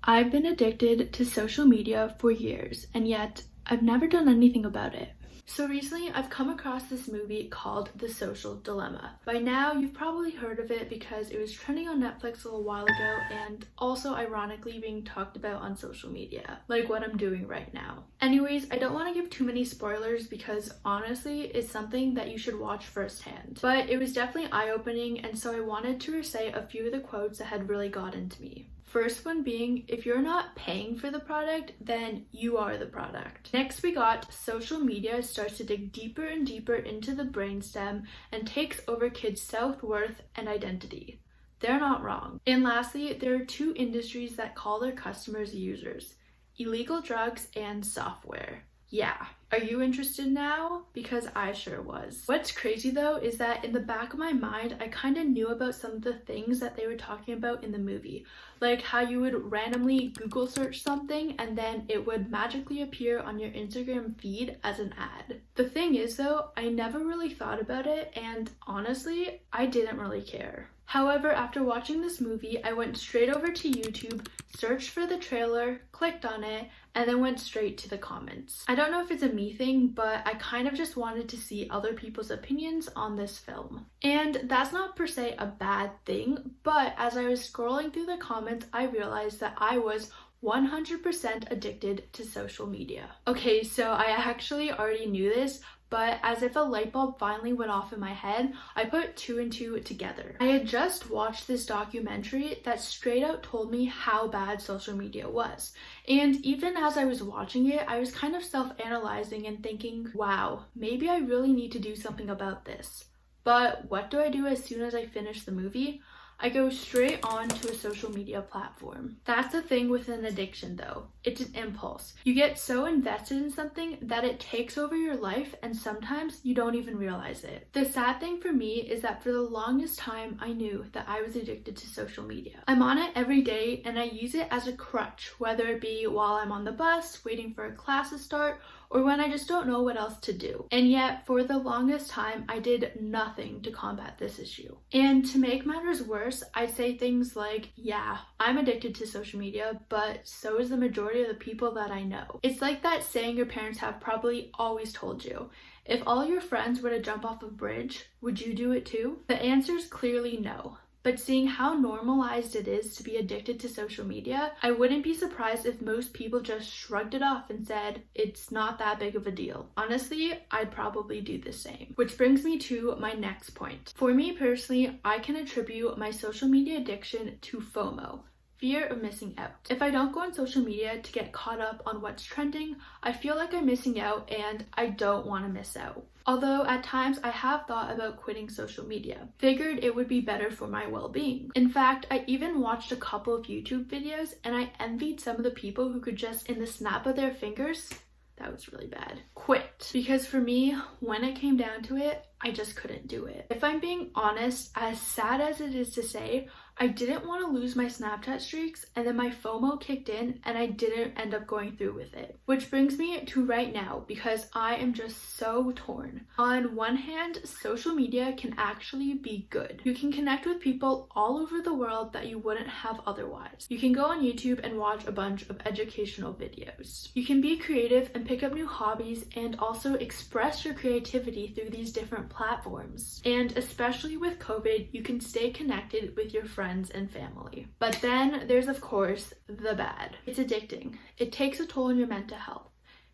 I've been addicted to social media for years, and yet I've never done anything about it. So recently I've come across this movie called The Social Dilemma. By now you've probably heard of it because it was trending on Netflix a little while ago and also ironically being talked about on social media, like what I'm doing right now. Anyways, I don't want to give too many spoilers because honestly it's something that you should watch firsthand. But it was definitely eye-opening, and so I wanted to recite a few of the quotes that had really gotten to me. First one being, if you're not paying for the product, then you are the product. Next we got, social media starts to dig deeper and deeper into the brainstem and takes over kids' self-worth and identity. They're not wrong. And lastly, there are two industries that call their customers users: illegal drugs and software. Yeah. Are you interested now? Because I sure was. What's crazy though is that in the back of my mind, I kind of knew about some of the things that they were talking about in the movie. Like how you would randomly Google search something and then it would magically appear on your Instagram feed as an ad. The thing is though, I never really thought about it, and honestly, I didn't really care. However, after watching this movie, I went straight over to YouTube, searched for the trailer, clicked on it, and then went straight to the comments. I don't know if it's a me thing, but I kind of just wanted to see other people's opinions on this film. And that's not per se a bad thing, but as I was scrolling through the comments, I realized that I was 100% addicted to social media. Okay, so I actually already knew this, but as if a light bulb finally went off in my head, I put two and two together. I had just watched this documentary that straight out told me how bad social media was. And even as I was watching it, I was kind of self-analyzing and thinking, wow, maybe I really need to do something about this. But what do I do as soon as I finish the movie? I go straight on to a social media platform. That's the thing with an addiction though. It's an impulse. You get so invested in something that it takes over your life, and sometimes you don't even realize it. The sad thing for me is that for the longest time I knew that I was addicted to social media. I'm on it every day and I use it as a crutch, whether it be while I'm on the bus, waiting for a class to start, or when I just don't know what else to do. And yet, for the longest time, I did nothing to combat this issue. And to make matters worse, I'd say things like, yeah, I'm addicted to social media, but so is the majority of the people that I know. It's like that saying your parents have probably always told you: if all your friends were to jump off a bridge, would you do it too? The answer is clearly no. But seeing how normalized it is to be addicted to social media, I wouldn't be surprised if most people just shrugged it off and said, it's not that big of a deal. Honestly, I'd probably do the same. Which brings me to my next point. For me personally, I can attribute my social media addiction to FOMO. Fear of missing out. If I don't go on social media to get caught up on what's trending, I feel like I'm missing out and I don't want to miss out. Although at times I have thought about quitting social media. Figured it would be better for my well-being. In fact, I even watched a couple of YouTube videos and I envied some of the people who could just, in the snap of their fingers, that was really bad, quit. Because for me, when it came down to it, I just couldn't do it. If I'm being honest, as sad as it is to say, I didn't want to lose my Snapchat streaks, and then my FOMO kicked in and I didn't end up going through with it. Which brings me to right now, because I am just so torn. On one hand, social media can actually be good. You can connect with people all over the world that you wouldn't have otherwise. You can go on YouTube and watch a bunch of educational videos. You can be creative and pick up new hobbies and also express your creativity through these different platforms. And especially with COVID, you can stay connected with your friends and family. But then there's of course the bad. It's addicting. It takes a toll on your mental health.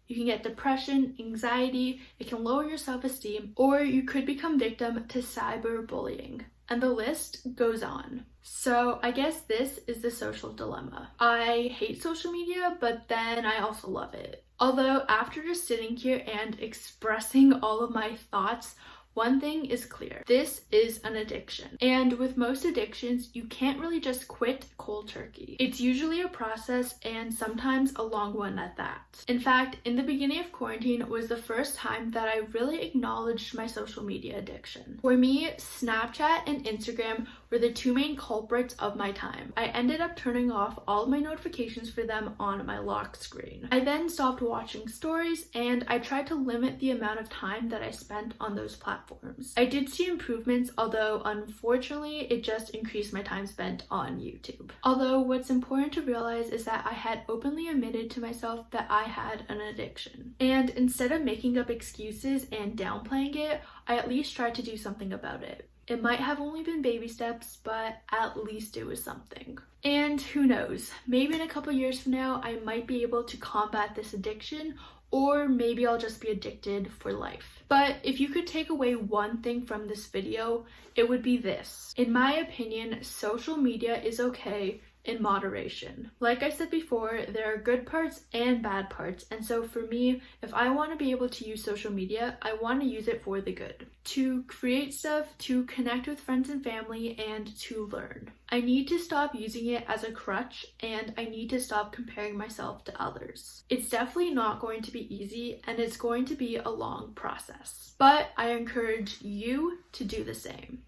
You can get depression, anxiety, it can lower your self-esteem, or you could become victim to cyberbullying. And the list goes on. So I guess this is the social dilemma. I hate social media, but then I also love it. Although after just sitting here and expressing all of my thoughts, one thing is clear: this is an addiction. And with most addictions, you can't really just quit cold turkey. It's usually a process, and sometimes a long one at that. In fact, in the beginning of quarantine was the first time that I really acknowledged my social media addiction. For me, Snapchat and Instagram were the two main culprits of my time. I ended up turning off all of my notifications for them on my lock screen. I then stopped watching stories, and I tried to limit the amount of time that I spent on those platforms. I did see improvements, although unfortunately it just increased my time spent on YouTube. Although what's important to realize is that I had openly admitted to myself that I had an addiction. And instead of making up excuses and downplaying it, I at least tried to do something about it. It might have only been baby steps, but at least it was something. And who knows, maybe in a couple years from now, I might be able to combat this addiction, or maybe I'll just be addicted for life. But if you could take away one thing from this video, it would be this. In my opinion, social media is okay in moderation. Like I said before, there are good parts and bad parts, and so for me, if I want to be able to use social media, I want to use it for the good. To create stuff, to connect with friends and family, and to learn. I need to stop using it as a crutch, and I need to stop comparing myself to others. It's definitely not going to be easy, and it's going to be a long process. But I encourage you to do the same.